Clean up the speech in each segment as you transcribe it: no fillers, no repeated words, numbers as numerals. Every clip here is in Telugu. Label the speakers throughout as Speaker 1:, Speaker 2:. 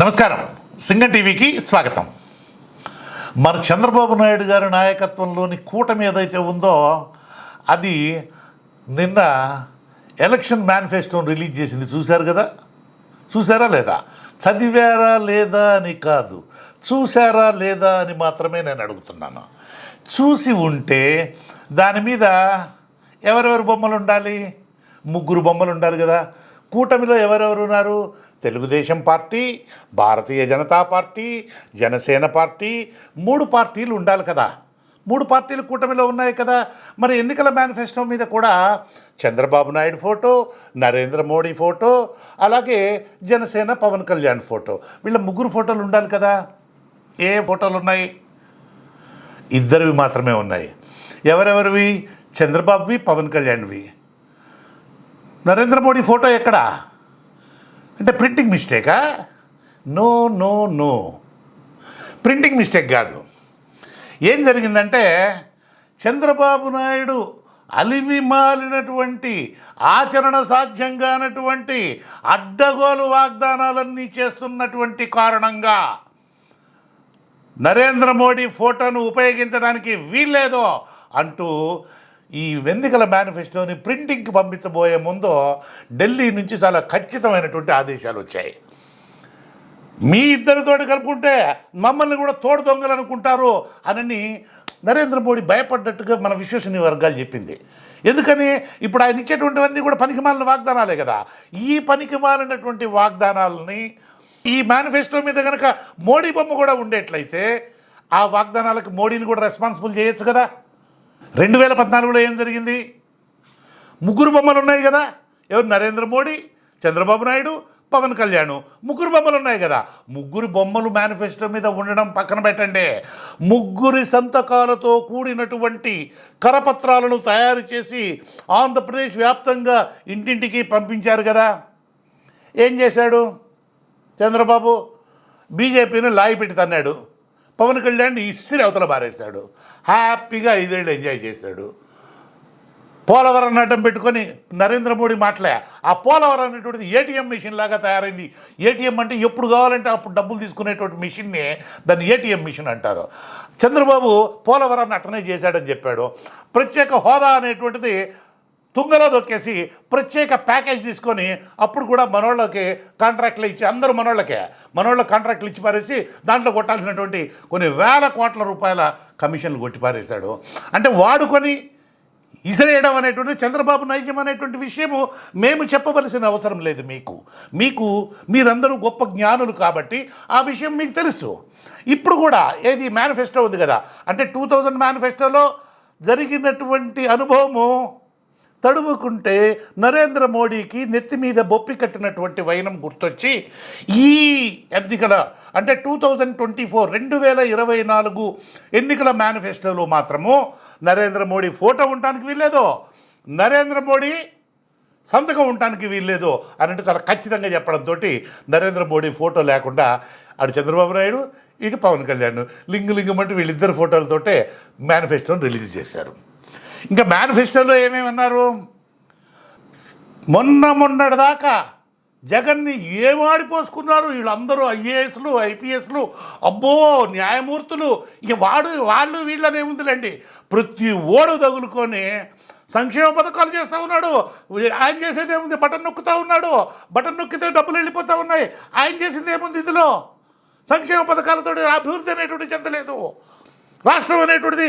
Speaker 1: నమస్కారం. సింగం టీవీకి స్వాగతం. మన చంద్రబాబు నాయుడు గారి నాయకత్వంలోని కూటమి ఏదైతే ఉందో అది నిన్న ఎలక్షన్ మేనిఫెస్టోని రిలీజ్ చేసింది. చూశారు కదా? చూసారా లేదా? చదివారా లేదా అని కాదు, చూసారా లేదా అని మాత్రమే నేను అడుగుతున్నాను. చూసి ఉంటే దాని మీద ఎవరెవరు బొమ్మలు ఉండాలి? 3 బొమ్మలు ఉండాలి కదా. కూటమిలో ఎవరెవరు ఉన్నారు? Telugu Desam party, Bharatiya Janata party, Janasena party, 3 పార్టీలు ఉండాలి కదా. 3 పార్టీలు కూటమిలో ఉన్నాయి కదా. మరి ఎన్నికల మేనిఫెస్టో మీద కూడా చంద్రబాబు నాయుడు ఫోటో, నరేంద్ర మోడీ ఫోటో, అలాగే జనసేన పవన్ కళ్యాణ్ ఫోటో, వీళ్ళ 3 ఫోటోలు ఉండాలి కదా. ఏ ఫోటోలు ఉన్నాయి? 2 మాత్రమే ఉన్నాయి. ఎవరెవరివి? చంద్రబాబువి, పవన్ కళ్యాణ్వి. నరేంద్ర మోడీ ఫోటో ఎక్కడా? అంటే ప్రింటింగ్ మిస్టేకా? No no no, printing mistake కాదు. ఏం జరిగిందంటే చంద్రబాబు నాయుడు అలివి మాలినటువంటి, ఆచరణ సాధ్యం కానటువంటి అడ్డగోలు వాగ్దానాలన్నీ చేస్తున్నటువంటి కారణంగా నరేంద్ర మోడీ ఫోటోను ఉపయోగించడానికి వీల్లేదో అంటూ ఈ ఎన్నికల మేనిఫెస్టోని ప్రింటింగ్కి పంపించబోయే ముందు ఢిల్లీ నుంచి చాలా ఖచ్చితమైనటువంటి ఆదేశాలు వచ్చాయి. మీ ఇద్దరితోటి కలుపుకుంటే మమ్మల్ని కూడా తోడు దొంగలు అనుకుంటారు అని నరేంద్ర మోడీ భయపడ్డట్టుగా మన విశ్వసనీయ వర్గాలు చెప్పింది. ఎందుకని? ఇప్పుడు ఆయన ఇచ్చేటువంటివన్నీ కూడా పనికిమాలిన వాగ్దానాలే కదా. ఈ పనికిమాలినటువంటి వాగ్దానాలని ఈ మేనిఫెస్టో మీద కనుక మోడీ బొమ్మ కూడా ఉండేట్లయితే ఆ వాగ్దానాలకు మోడీని కూడా రెస్పాన్సిబుల్ చేయొచ్చు కదా. 2014లో ఏం జరిగింది? 3 బొమ్మలు ఉన్నాయి కదా. ఎవరు? నరేంద్ర మోడీ, చంద్రబాబు నాయుడు, పవన్ కళ్యాణ్. 3 బొమ్మలు ఉన్నాయి కదా. 3 బొమ్మలు మేనిఫెస్టో మీద ఉండడం పక్కన పెట్టండి, 3 సంతకాలతో కూడినటువంటి కరపత్రాలను తయారు చేసి ఆంధ్రప్రదేశ్ వ్యాప్తంగా ఇంటింటికి పంపించారు కదా. ఏం చేశాడు చంద్రబాబు? బీజేపీని లాయి పెట్టి తన్నాడు. పవన్ కళ్యాణ్ ఇస్సిరి అవతల బారేశాడు. హ్యాపీగా 5 ఏళ్ళు ఎంజాయ్ చేశాడు. పోలవరం అడ్డం పెట్టుకొని నరేంద్ర మోడీ మాటలే. ఆ పోలవరం అనేటువంటిది ఏటీఎం మిషన్ లాగా తయారైంది. ఏటీఎం అంటే ఎప్పుడు కావాలంటే అప్పుడు డబ్బులు తీసుకునేటువంటి మిషన్ని దాన్ని ఏటీఎం మిషన్ అంటారు. చంద్రబాబు పోలవరాన్ని అట్టనే చేశాడని చెప్పాడు. ప్రత్యేక హోదా అనేటువంటిది తుంగలో దొక్కేసి ప్రత్యేక ప్యాకేజ్ తీసుకొని అప్పుడు కూడా మనోళ్ళకి కాంట్రాక్ట్లు ఇచ్చి, అందరూ మనోళ్ళకి కాంట్రాక్ట్లు ఇచ్చి పారేసి దాంట్లో కొట్టాల్సినటువంటి కొన్ని వేల కోట్ల రూపాయల కమిషన్లు కొట్టి పారేశాడు. అంటే వాడుకొని ఇసిరేయడం అనేటువంటిది చంద్రబాబు నైజం అనేటువంటి విషయము మేము చెప్పవలసిన అవసరం లేదు. మీకు మీరందరూ గొప్ప జ్ఞానులు కాబట్టి ఆ విషయం మీకు తెలుసు. ఇప్పుడు కూడా ఏది మేనిఫెస్టో ఉంది కదా, అంటే 2000 మేనిఫెస్టోలో జరిగినటువంటి అనుభవము తడువుకుంటే నరేంద్ర మోడీకి నెత్తి మీద బొప్పి కట్టినటువంటి వైనం గుర్తొచ్చి ఈ ఎన్నికల అంటే 2024 ఎన్నికల మేనిఫెస్టోలో మాత్రము నరేంద్ర మోడీ ఫోటో ఉండటానికి వీల్లేదు, నరేంద్ర మోడీ సంతకం ఉండటానికి వీల్లేదు అన్నట్టు చాలా ఖచ్చితంగా చెప్పడంతో నరేంద్ర మోడీ ఫోటో లేకుండా అటు చంద్రబాబు నాయుడు, ఇటు పవన్ కళ్యాణ్ లింగమంటూ వీళ్ళిద్దరు ఫోటోలతోటే మేనిఫెస్టోని రిలీజ్ చేశారు. ఇంకా మేనిఫెస్టోలో ఏమేమన్నారు? మొన్నటి దాకా జగన్ని ఏమాడిపోసుకున్నారు వీళ్ళందరూ, ఐఏఎస్లు, ఐపీఎస్లు, అబ్బో న్యాయమూర్తులు. ఇక వాళ్ళు వీళ్ళనే ఉందిలేండి, ప్రతి ఓడు తగులుకొని సంక్షేమ పథకాలు చేస్తూ ఉన్నాడు. ఆయన చేసేది ఏముంది? బటన్ నొక్కుతూ ఉన్నాడు. బటన్ నొక్కితే డబ్బులు వెళ్ళిపోతూ ఉన్నాయి. ఆయన చేసింది ఏముంది? ఇందులో సంక్షేమ పథకాలతో అభివృద్ధి అనేటువంటి చెందలేదు. రాష్ట్రం అనేటువంటిది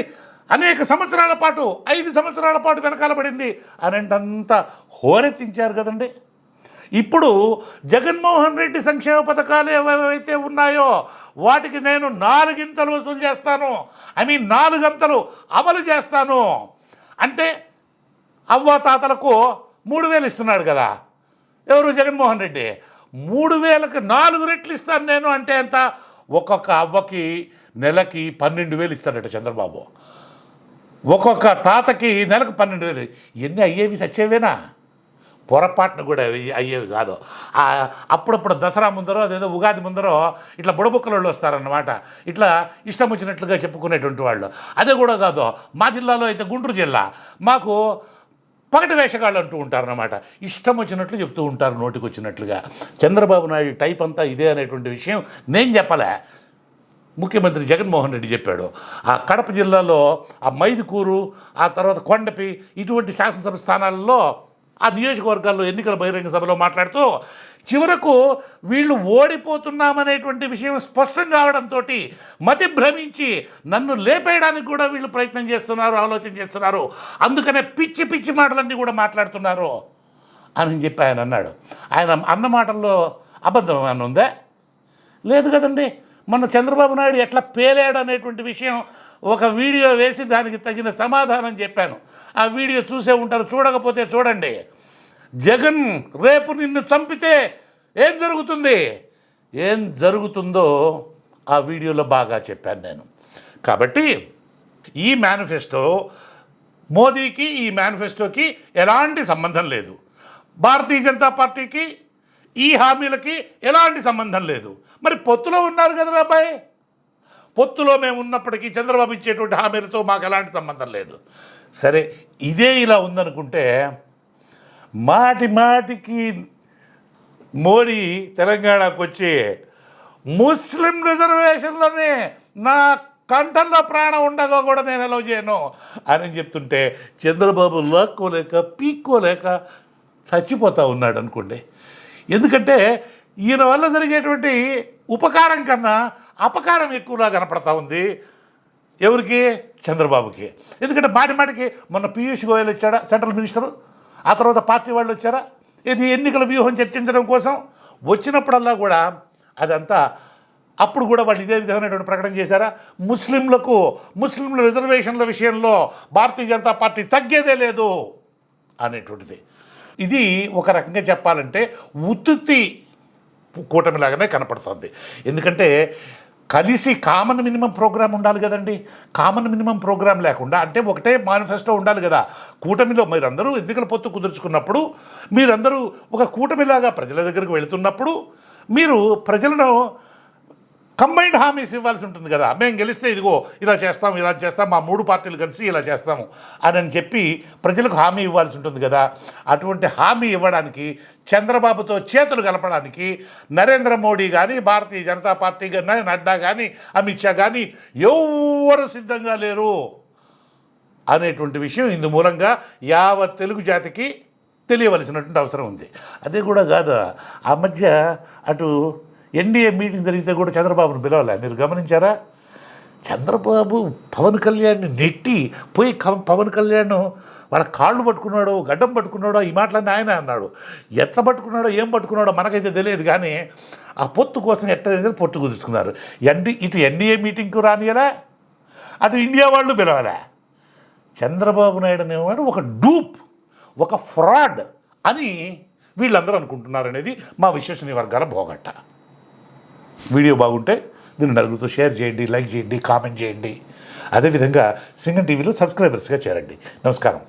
Speaker 1: అనేక సంవత్సరాల పాటు 5 సంవత్సరాల పాటు వెనకాల పడింది అనేంతంతా హోరెత్తించారు కదండి. ఇప్పుడు జగన్మోహన్ రెడ్డి సంక్షేమ పథకాలు ఏవైతే ఉన్నాయో వాటికి నేను 4 గింతలు వసూలు చేస్తాను, 4 గంతలు అమలు చేస్తాను అంటే అవ్వాతాతలకు 3000 ఇస్తున్నాడు కదా ఎవరు? జగన్మోహన్ రెడ్డి. 3000కి 4 రెట్లు ఇస్తాను నేను అంటే ఎంత? ఒక్కొక్క అవ్వకి నెలకి 12,000 ఇస్తాడట చంద్రబాబు. ఒక్కొక్క తాతకి నెలకు 12,000. ఎన్ని అయ్యేవి? సచ్చేవేనా? పొరపాటును కూడా అయ్యేవి కాదు. అప్పుడప్పుడు దసరా ముందరో అదేదో ఉగాది ముందరో ఇట్లా బుడబుక్కల వాళ్ళు వస్తారన్నమాట, ఇట్లా ఇష్టం వచ్చినట్లుగా చెప్పుకునేటువంటి వాళ్ళు. అదే కూడా కాదు. మా జిల్లాలో అయితే, గుంటూరు జిల్లా, మాకు పగటి వేషగాళ్ళు అంటూ ఉంటారన్నమాట. ఇష్టం వచ్చినట్లు చెప్తూ ఉంటారు, నోటికి వచ్చినట్లుగా. చంద్రబాబు నాయుడు టైప్ అంతా ఇదే అనేటువంటి విషయం నేను చెప్పలే, ముఖ్యమంత్రి జగన్మోహన్ రెడ్డి చెప్పాడు. ఆ కడప జిల్లాలో ఆ మైదుకూరు, ఆ తర్వాత కొండపి ఇటువంటి శాసనసభ స్థానాలలో ఆ నియోజకవర్గాల్లో ఎన్నికల బహిరంగ సభలో మాట్లాడుతూ చివరకు వీళ్ళు ఓడిపోతున్నామనేటువంటి విషయం స్పష్టం కావడంతో మతి భ్రమించి నన్ను లేపేయడానికి కూడా వీళ్ళు ప్రయత్నం చేస్తున్నారు, ఆలోచన చేస్తున్నారు, అందుకనే పిచ్చి పిచ్చి మాటలన్నీ కూడా మాట్లాడుతున్నారు అని చెప్పి ఆయన అన్నాడు. ఆయన అన్న మాటల్లో అబద్ధం అని ఉందా? లేదు కదండి. మొన్న చంద్రబాబు నాయుడు ఎట్లా పేలాడు అనేటువంటి విషయం ఒక వీడియో వేసి దానికి తగిన సమాధానం చెప్పాను. ఆ వీడియో చూసే ఉంటారు, చూడకపోతే చూడండి. జగన్ రేపు నిన్ను చంపితే ఏం జరుగుతుంది, ఏం జరుగుతుందో ఆ వీడియోలో బాగా చెప్పాను నేను. కాబట్టి ఈ మేనిఫెస్టో మోదీకి, ఈ మేనిఫెస్టోకి ఎలాంటి సంబంధం లేదు. భారతీయ జనతా పార్టీకి ఈ హామీలకి ఎలాంటి సంబంధం లేదు. మరి పొత్తులో ఉన్నారు కదా అబ్బాయి, పొత్తులో మేము ఉన్నప్పటికీ చంద్రబాబు ఇచ్చేటువంటి హామీలతో మాకు ఎలాంటి సంబంధం లేదు. సరే, ఇదే ఇలా ఉందనుకుంటే మాటి మాటికి మోడీ తెలంగాణకు వచ్చి ముస్లిం రిజర్వేషన్లోనే నా కంఠంలో ప్రాణం ఉండగా కూడా నేను ఎలా చేయను అని చెప్తుంటే చంద్రబాబు లాక్కోలేక పీక్కోలేక చచ్చిపోతూ ఉన్నాడు అనుకోండి. ఎందుకంటే ఈయన వల్ల జరిగేటువంటి ఉపకారం కన్నా అపకారం ఎక్కువలా కనపడతా ఉంది. ఎవరికి? చంద్రబాబుకి. ఎందుకంటే మాటి మాటికి మొన్న పీయూష్ గోయల్ వచ్చాడా సెంట్రల్ మినిస్టరు, ఆ తర్వాత పార్టీ వాళ్ళు వచ్చారా, ఇది ఎన్నికల వ్యూహం చర్చించడం కోసం. వచ్చినప్పుడల్లా కూడా అదంతా అప్పుడు కూడా వాళ్ళు ఇదే విధమైనటువంటి ప్రకటన చేశారా, ముస్లింల రిజర్వేషన్ల విషయంలో భారతీయ జనతా పార్టీ తగ్గేదే లేదు అనేటువంటిది. ఇది ఒక రకంగా చెప్పాలంటే ఉత్తుత్తి కూటమిలాగానే కనపడుతుంది. ఎందుకంటే కలిసి కామన్ మినిమం ప్రోగ్రామ్ ఉండాలి కదండి. కామన్ మినిమం ప్రోగ్రామ్ లేకుండా అంటే ఒకటే మేనిఫెస్టో ఉండాలి కదా. కూటమిలో మీరందరూ ఎన్నికల పొత్తు కుదుర్చుకున్నప్పుడు, మీరందరూ ఒక కూటమిలాగా ప్రజల దగ్గరికి వెళుతున్నప్పుడు మీరు ప్రజలను కంబైన్డ్ హామీస్ ఇవ్వాల్సి ఉంటుంది కదా. మేము గెలిస్తే ఇదిగో ఇలా చేస్తాం, మా 3 పార్టీలు కలిసి ఇలా చేస్తాము అని చెప్పి ప్రజలకు హామీ ఇవ్వాల్సి ఉంటుంది కదా. అటువంటి హామీ ఇవ్వడానికి చంద్రబాబుతో చేతులు కలపడానికి నరేంద్ర మోడీ కానీ, భారతీయ జనతా పార్టీ కానీ, నడ్డా కానీ, అమిత్ షా కానీ ఎవరు సిద్ధంగా లేరు అనేటువంటి విషయం ఇందు మూలంగా యావత్ తెలుగు జాతికి తెలియవలసినటువంటి అవసరం ఉంది. అదే కూడా కాదు, ఆ మధ్య అటు ఎన్డీఏ మీటింగ్ జరిగితే కూడా చంద్రబాబును పిలవలే. మీరు గమనించారా? చంద్రబాబు పవన్ కళ్యాణ్ని నెట్టి పోయి పవన్ కళ్యాణ్ వాళ్ళ కాళ్ళు పట్టుకున్నాడో గడ్డం పట్టుకున్నాడో ఈ మాటలన్నీ ఆయన అన్నాడు. ఎట్లా పట్టుకున్నాడో ఏం పట్టుకున్నాడో మనకైతే తెలియదు, కానీ ఆ పొత్తు కోసం ఎట్లా పొత్తు కుదుర్చుకున్నారు. ఇటు ఎన్డీఏ మీటింగ్కు రానియలే, అటు ఇండియా వాళ్ళు పిలవలే. చంద్రబాబు నాయుడు అనేవాడు ఒక డూప్, ఒక ఫ్రాడ్ అని వీళ్ళందరూ అనుకుంటున్నారు అనేది మా విశ్వసనీయ వర్గాల భోగట్ట. వీడియో బాగుంటే దీన్ని నలుగురితో షేర్ చేయండి, లైక్ చేయండి, కామెంట్ చేయండి. అదేవిధంగా సింగం టీవీలో సబ్స్క్రైబర్స్గా చేరండి. నమస్కారం.